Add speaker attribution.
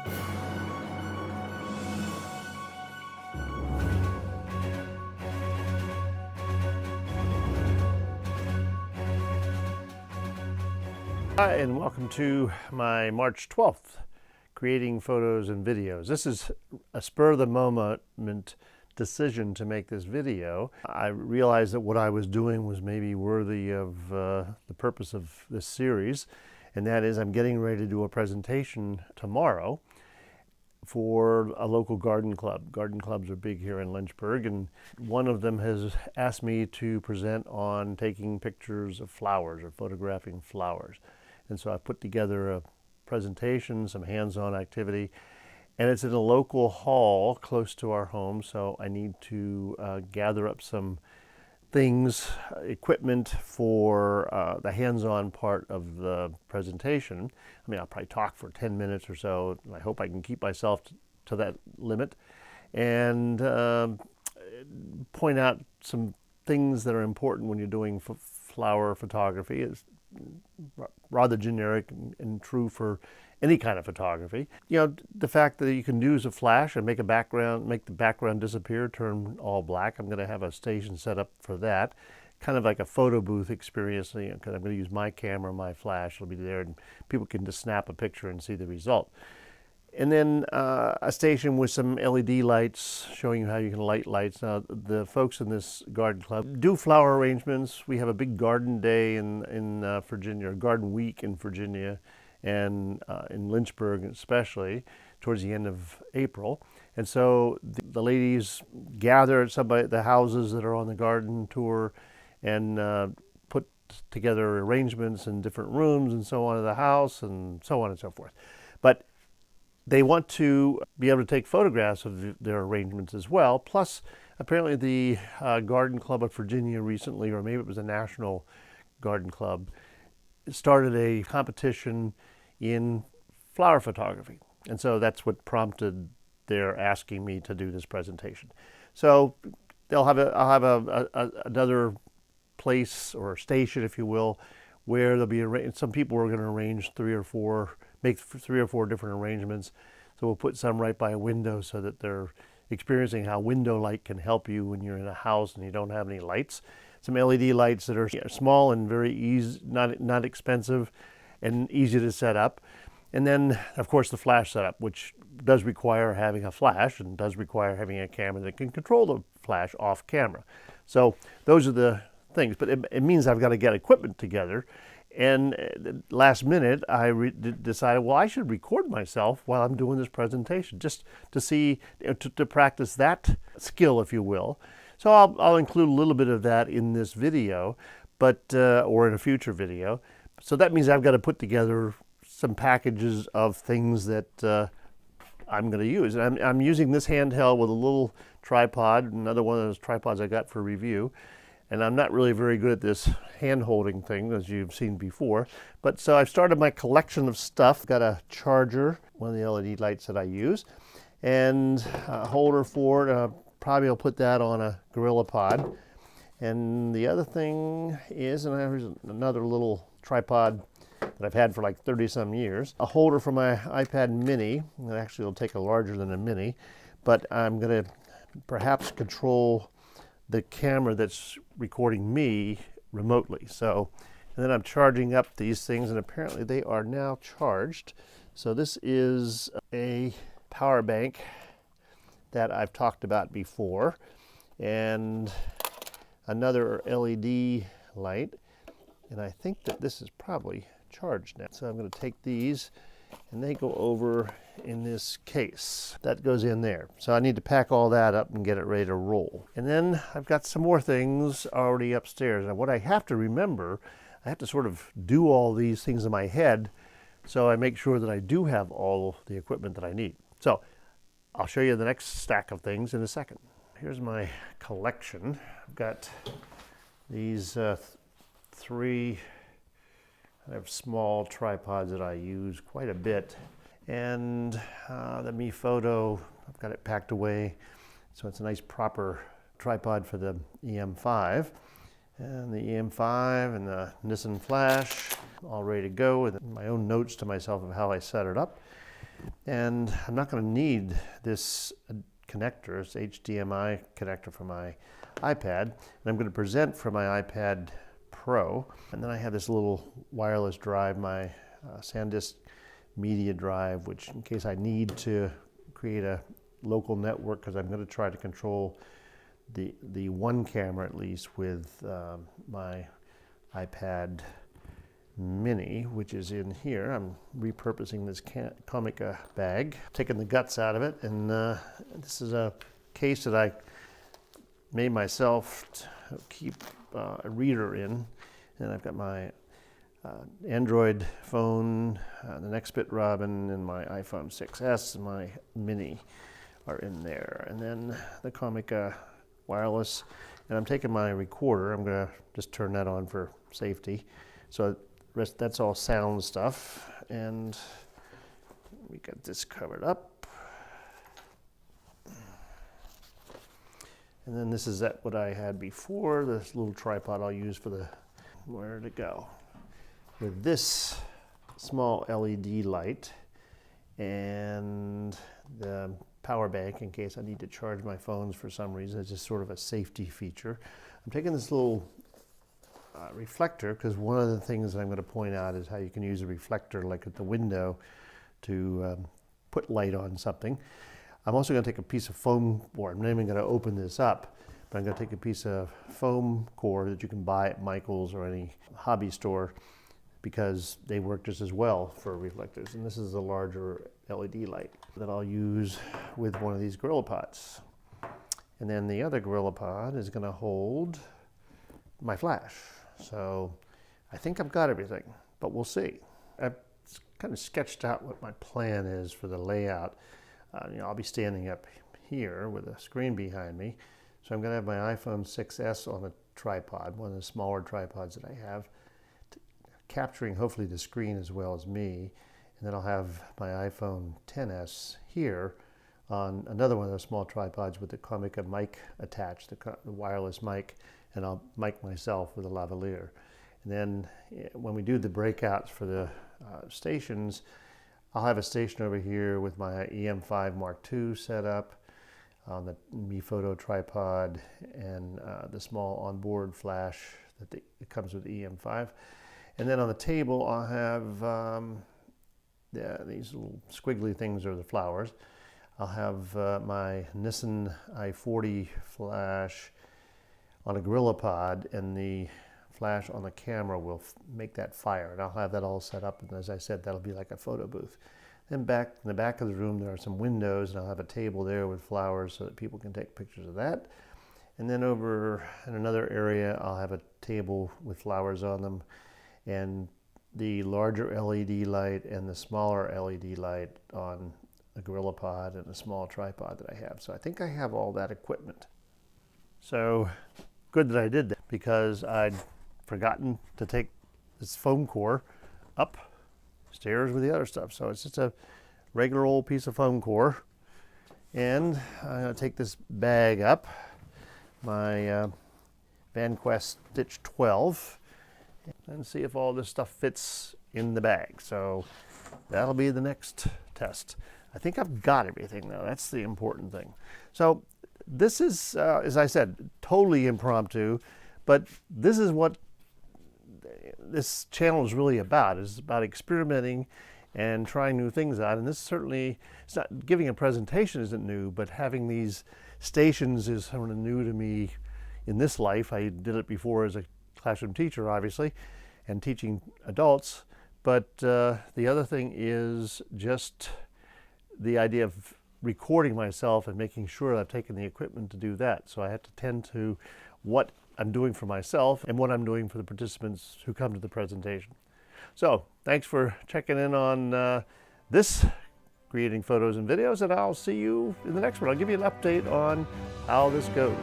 Speaker 1: Hi, and welcome to my March 12th creating photos and videos. This is a spur of the moment decision to make this video. I realized that what I was doing was maybe worthy of the purpose of this series, and that is I'm getting ready to do a presentation tomorrow for a local garden club. Garden clubs are big here in Lynchburg, and one of them has asked me to present on taking pictures of flowers or photographing flowers. And so I put together a presentation, some hands-on activity, and it's in a local hall close to our home, so I need to gather up some things, equipment for the hands-on part of the presentation. I mean, I'll probably talk for 10 minutes or so, and I hope I can keep myself to that limit, and point out some things that are important when you're doing flower photography. It's rather generic and true for any kind of photography. You know, the fact that you can use a flash and make the background disappear, turn all black. I'm going to have a station set up for that, kind of like a photo booth experience. You know, because I'm going to use my camera, my flash will be there, and people can just snap a picture and see the result. And then a station with some LED lights showing you how you can light lights. Now, the folks in this garden club do flower arrangements. We have a big garden day in Virginia, or garden week in Virginia, and in Lynchburg especially, towards the end of April. And so the ladies gather at the houses that are on the garden tour and put together arrangements in different rooms and so on of the house and so on and so forth. But they want to be able to take photographs of their arrangements as well. Plus, apparently the Garden Club of Virginia recently, or maybe it was a national garden club, started a competition in flower photography. And so that's what prompted their asking me to do this presentation. So I'll have another place or station, if you will, where there'll be some people are going to arrange make three or four different arrangements. So we'll put some right by a window so that they're experiencing how window light can help you when you're in a house and you don't have any lights. Some LED lights that are small and very easy, not expensive and easy to set up. And then, of course, the flash setup, which does require having a flash and does require having a camera that can control the flash off camera. So those are the things, but it means I've got to get equipment together. And last minute, I decided, well, I should record myself while I'm doing this presentation, just to see, to practice that skill, if you will. So I'll include a little bit of that in this video, or in a future video. So that means I've got to put together some packages of things that I'm going to use. And I'm using this handheld with a little tripod, another one of those tripods I got for review. And I'm not really very good at this hand-holding thing, as you've seen before. But so I've started my collection of stuff. Got a charger, one of the LED lights that I use, and a holder for it. Probably I'll put that on a Gorilla Pod. And the other thing is, and there's another little tripod that I've had for like 30-some years. A holder for my iPad mini. Actually, it'll take a larger than a mini. But I'm going to perhaps control the camera that's recording me remotely. So, and then I'm charging up these things, and apparently they are now charged. So this is a power bank that I've talked about before, and another LED light, and I think that this is probably charged now. So I'm going to take these, and they go over in this case. That goes in there. So I need to pack all that up and get it ready to roll. And then I've got some more things already upstairs. And what I have to remember, I have to sort of do all these things in my head so I make sure that I do have all the equipment that I need. So I'll show you the next stack of things in a second. Here's my collection. I've got these three kind of small tripods that I use quite a bit. And the Mi Photo, I've got it packed away, so it's a nice proper tripod for the EM5. And the EM5 and the Nissan Flash, all ready to go with my own notes to myself of how I set it up. And I'm not going to need this connector, it's HDMI connector for my iPad. And I'm going to present from my iPad Pro. And then I have this little wireless drive, my SanDisk media drive, which in case I need to create a local network, because I'm going to try to control the one camera at least with my iPad Mini, which is in here. I'm repurposing this Comica bag, taking the guts out of it, and this is a case that I made myself to keep a reader in. And I've got my Android phone, the Nextbit Robin, and my iPhone 6S and my Mini are in there. And then the Comica wireless, and I'm taking my recorder. I'm going to just turn that on for safety. So that's all sound stuff, and we got this covered up. And then this is what I had before, this little tripod I'll use for the where to go. With this small LED light and the power bank in case I need to charge my phones for some reason. It's just sort of a safety feature. I'm taking this little reflector, because one of the things that I'm going to point out is how you can use a reflector like at the window to put light on something. I'm also going to take a piece of foam core. I'm not even going to open this up, but I'm going to take a piece of foam core that you can buy at Michael's or any hobby store, because they work just as well for reflectors. And this is a larger LED light that I'll use with one of these GorillaPods. And then the other GorillaPod is going to hold my flash. So I think I've got everything, but we'll see. I've kind of sketched out what my plan is for the layout. I'll be standing up here with a screen behind me. So I'm going to have my iPhone 6S on a tripod, one of the smaller tripods that I have, capturing hopefully the screen as well as me. And then I'll have my iPhone XS here on another one of those small tripods with the Comica mic attached, the wireless mic, and I'll mic myself with a lavalier. And then when we do the breakouts for the stations, I'll have a station over here with my EM5 Mark II set up on the Mi Photo tripod and the small onboard flash that it comes with the EM5. And then on the table, I'll have these little squiggly things are the flowers. I'll have my Nissan i40 flash on a GorillaPod, and the flash on the camera will make that fire. And I'll have that all set up, and as I said, that'll be like a photo booth. Then back in the back of the room, there are some windows, and I'll have a table there with flowers so that people can take pictures of that. And then over in another area, I'll have a table with flowers on them, and the larger LED light and the smaller LED light on a GorillaPod and a small tripod that I have. So I think I have all that equipment. So good that I did that, because I'd forgotten to take this foam core upstairs with the other stuff. So it's just a regular old piece of foam core. And I'm going to take this bag up, my VanQuest Stitch 12, and see if all this stuff fits in the bag. So that'll be the next test. I think I've got everything though. That's the important thing. So this is, as I said, totally impromptu, but this is what this channel is really about. It's about experimenting and trying new things out. And this certainly, it's not, giving a presentation isn't new, but having these stations is sort of new to me in this life. I did it before as a classroom teacher, obviously, and teaching adults. But the other thing is just the idea of recording myself and making sure I've taken the equipment to do that. So I have to tend to what I'm doing for myself and what I'm doing for the participants who come to the presentation. So thanks for checking in on this creating photos and videos, and I'll see you in the next one. I'll give you an update on how this goes.